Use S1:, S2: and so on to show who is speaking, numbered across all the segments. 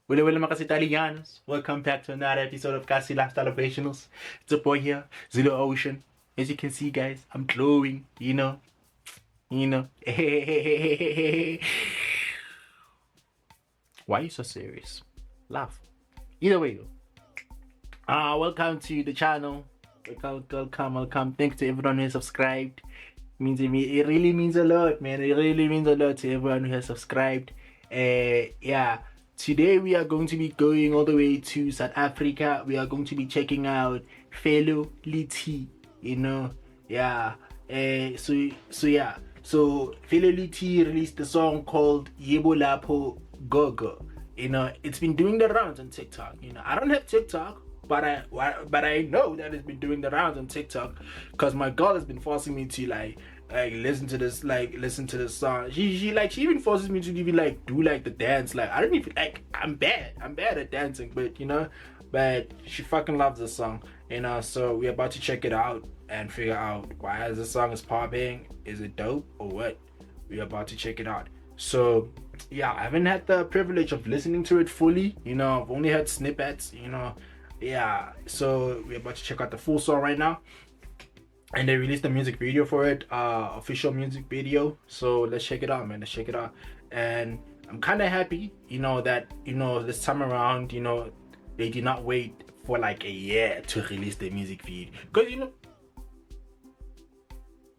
S1: Wele Makasi Italianos. Welcome back to another episode of Kasi Lifestyle Operationals. It's a boy here, Zulu Ocean. As you can see, guys, I'm glowing, you know. Why are you so serious? Laugh. Either way, though. Welcome to the channel. Welcome. Thanks to everyone who has subscribed. It really means a lot, man. It really means a lot to everyone who has subscribed. Yeah. Today we are going to be going all the way to South Africa. We are going to be checking out Felo Liti, you know. Yeah. So Felo Liti released a song called Yebo Lapho Go. You know, it's been doing the rounds on TikTok. You know, I don't have TikTok, but I know that it's been doing the rounds on TikTok because my girl has been forcing me to listen to this song. She even forces me to even do the dance. I don't even I'm bad at dancing, but she fucking loves the song, you know. So we're about to check it out and figure out why the song is popping. Is it dope or what? We're about to check it out. So yeah, I haven't had the privilege of listening to it fully, you know. I've only had snippets, you know. Yeah, so we're about to check out the full song right now, and they released the music video for it, official music video. So let's check it out, man. Let's check it out. And I'm kind of happy, you know, that, you know, this time around, you know, they did not wait for a year to release the music video, because, you know,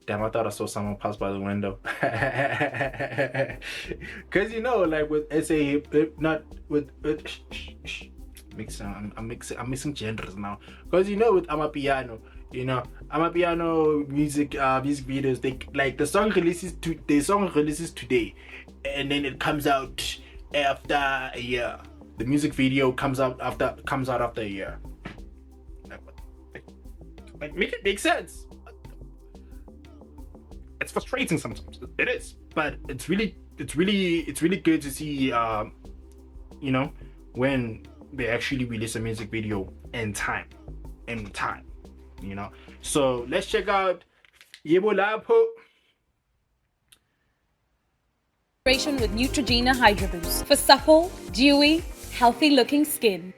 S1: damn, I thought I saw someone pass by the window. Because, you know, with SA, not with I'm mixing genders now. Because, you know, with Amapiano, you know, Amapiano music videos, they the song releases today, and then it comes out after a year. The music video comes out after a year. Make it make sense. It's frustrating sometimes. It is, but it's really good to see, you know, when they actually release a music video in time, you know. So let's check out Yebo Lapho.
S2: With Neutrogena Hydro Boost for supple, dewy, healthy looking skin.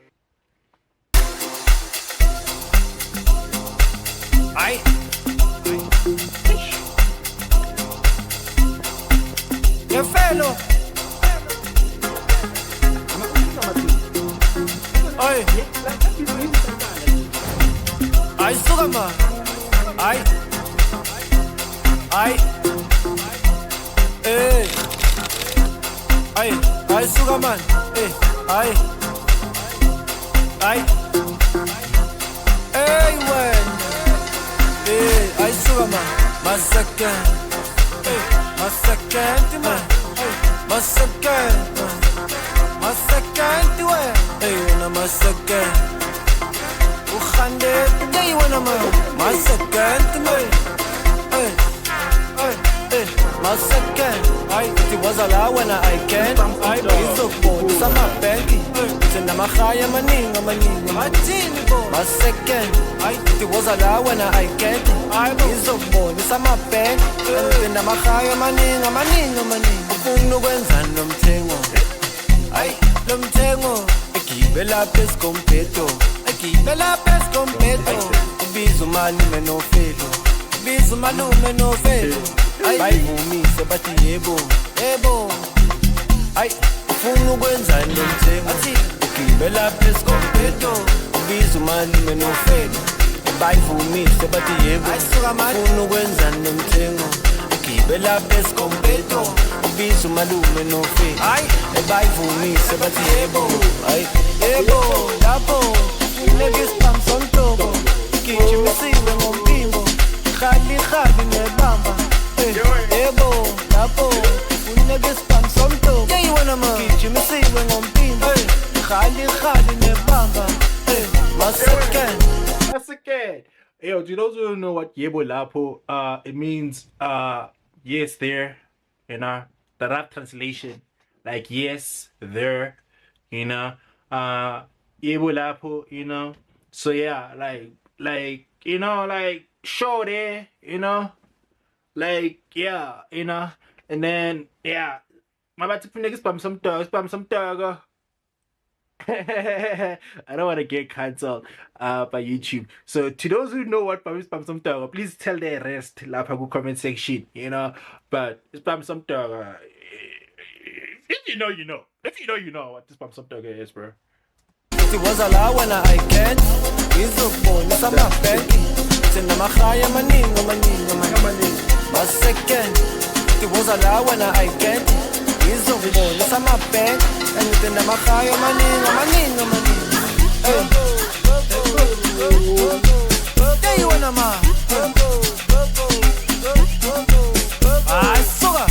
S3: Felo. Ay. Ay, suka ma. Ay. Ay. Eh. Ay, suka man. Eh. Ay. Ay. Hey, when. Eh, ay, suka man. Masaka. Masakenti man, masakenti, masakenti we, wena masakenti, ukhande, wena masakenti man, masakenti. It was all when I can't. It's so cool. It's on my banky. It's in the Mahaya maninga. Masakenti. It was all when I can't. It's so cool. It's on my bank. In the Mahaya maninga. Ufuna ukwenza nomthengo. Lo mthengo. Egibela phezu kompeto. Ubiza umalume nofelo. Ubiza umalume nofelo. Bayivumise bathi yebo. Ufuna ukwenzani lo mthengo? Ugibela phezu kompeto. Ubiza umalume nofelo. Bayivumise bathi yebo. Ufuna ukwenzani lo mthengo? Ugibela phezu kompeto. Ubiza umalume nofelo. Bayivumise bathi yebo. Yebo lapho unekisipam sontoko. Gijimisiwe ngompimbo. Khali nebamba. Yebo lapho unekisipam sontoko. Gijimisiwe ngompimbo. Khali nebamba.
S1: Masakenti. Yo, to those who don't know what Yebo Lapho, it means yes there, you know, the rap translation, yes there, you know, Yebo Lapho, you know. So yeah, you know, show there, you know, yeah, you know, and then yeah, my about to niggas spam some dog. I don't want to get cancelled by YouTube. So to those who know what spam some dog, please tell the rest lapha ku comment section, you know. But spam some dog. If you know, you know. If you know, you know what this spam some dog is, bro.
S3: It was a lie when I can. He's a boy, it's a map bank. It's in the Mahaya Maninga. My second. It was a lie when I can. He's a boy, it's a map bank. And it's in the Mahaya Maninga. There you wanna ma. I saw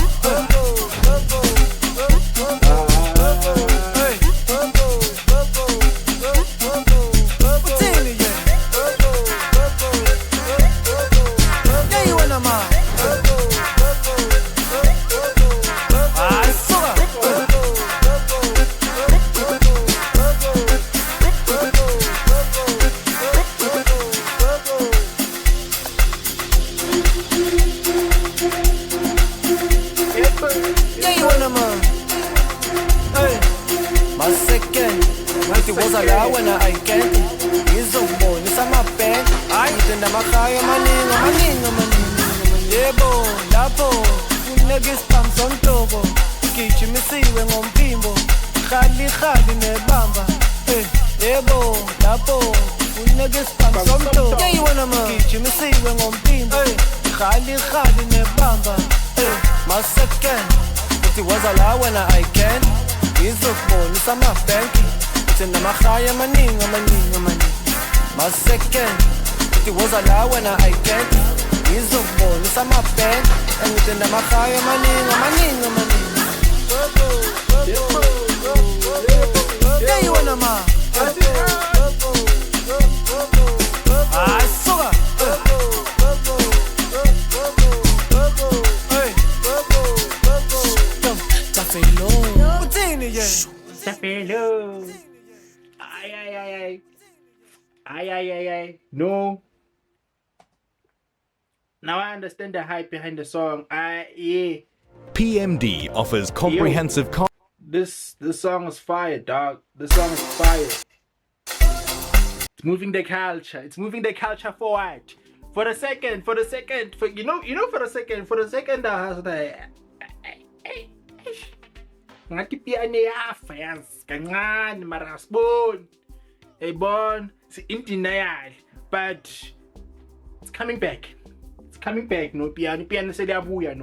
S3: when I can't. He's a boy, it's a map bank. I eat in the Mahaya Maninga. Yebo Lapho, niggas pumps on Togo. Kichi me see when on Pimbo. Khali nebamba. Yebo Lapho, niggas pumps on Togo. Yeah, you wanna man. Kichi me see when on Pimbo. Khali nebamba. My second, but it was a lie when I can. He's a boy, it's a map bank. In the Mahaya Maninga. My second, it was a lie when I can't. He's a boy, it's a map band. And it's in the Mahaya Maninga. Yeah, you wanna ma. I saw
S1: Felo. Ay. No. Now I understand the hype behind the song. Yeah.
S4: PMD offers comprehensive
S1: This song is fire, dog. This song is fire. It's moving the culture. It's moving the culture forward. For the second, for the second, I was like, ngathi piano yafa yazi kancane mara asiboni eyibona in denial, but it's coming back no piano seliyabuya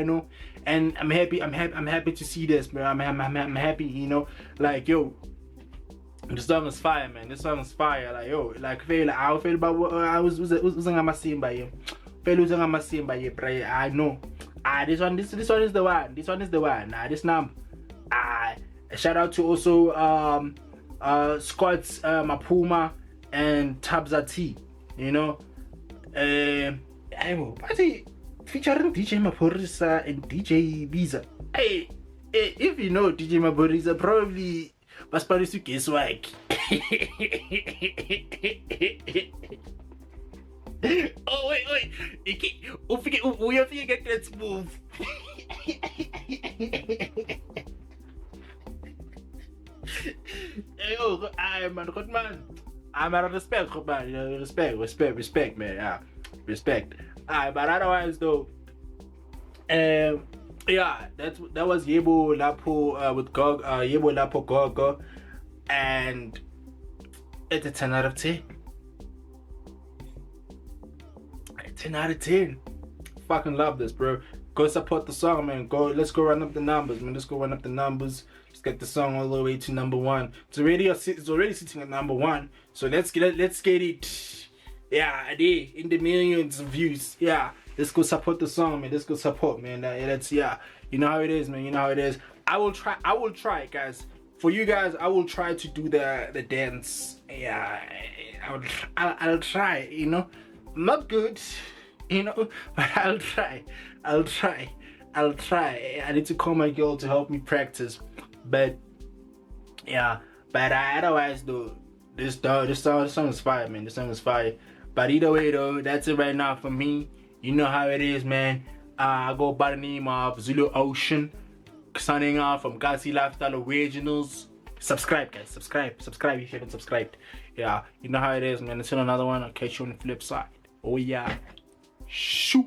S1: no, and I'm happy to see this, bro. I'm happy, you know, like yo, this song is fire, man. This song is fire, like yo, like Felo, I feel about I was ngamasimba yo, Felo ngamasimba yo, bro. I know. This one is the one. This number. Shout out to also Scott's Maphuma and ThabzaTee. You know, featuring DJ Maphorisa and DJ Visa. Hey, if you know DJ Maphorisa, probably was supposed to guess why. Oh wait, we have to get that smooth. Yo, I'm out of respect, man. You know, respect, man. Yeah, respect. But otherwise though, yeah, that was Yebo Lapho with Gog, Yebo Lapho Gogo, and it's a 10 out of 10. 10 out of 10. Fucking love this, bro. Go support the song, man. Let's go run up the numbers, man. Let's get the song all the way to number 1. It's already sitting at number 1. So let's get it. Yeah, in the millions of views. Yeah, let's go support the song, man. Let's go support, man. You know how it is, man. You know how it is. I will try, guys. For you guys, I will try to do the dance. Yeah, I'll try. You know. Not good, you know, but I'll try. I need to call my girl to help me practice, but yeah. But otherwise though, this song is fire, man. This song is fire. But either way though, that's it right now for me. You know how it is, man. I go by the name of Zulu Ocean, signing off from Gasi Lifestyle Originals. Subscribe, guys. Subscribe if you haven't subscribed. Yeah, you know how it is, man. Until another one, I'll catch you on the flip side. Oh yeah. Shoot.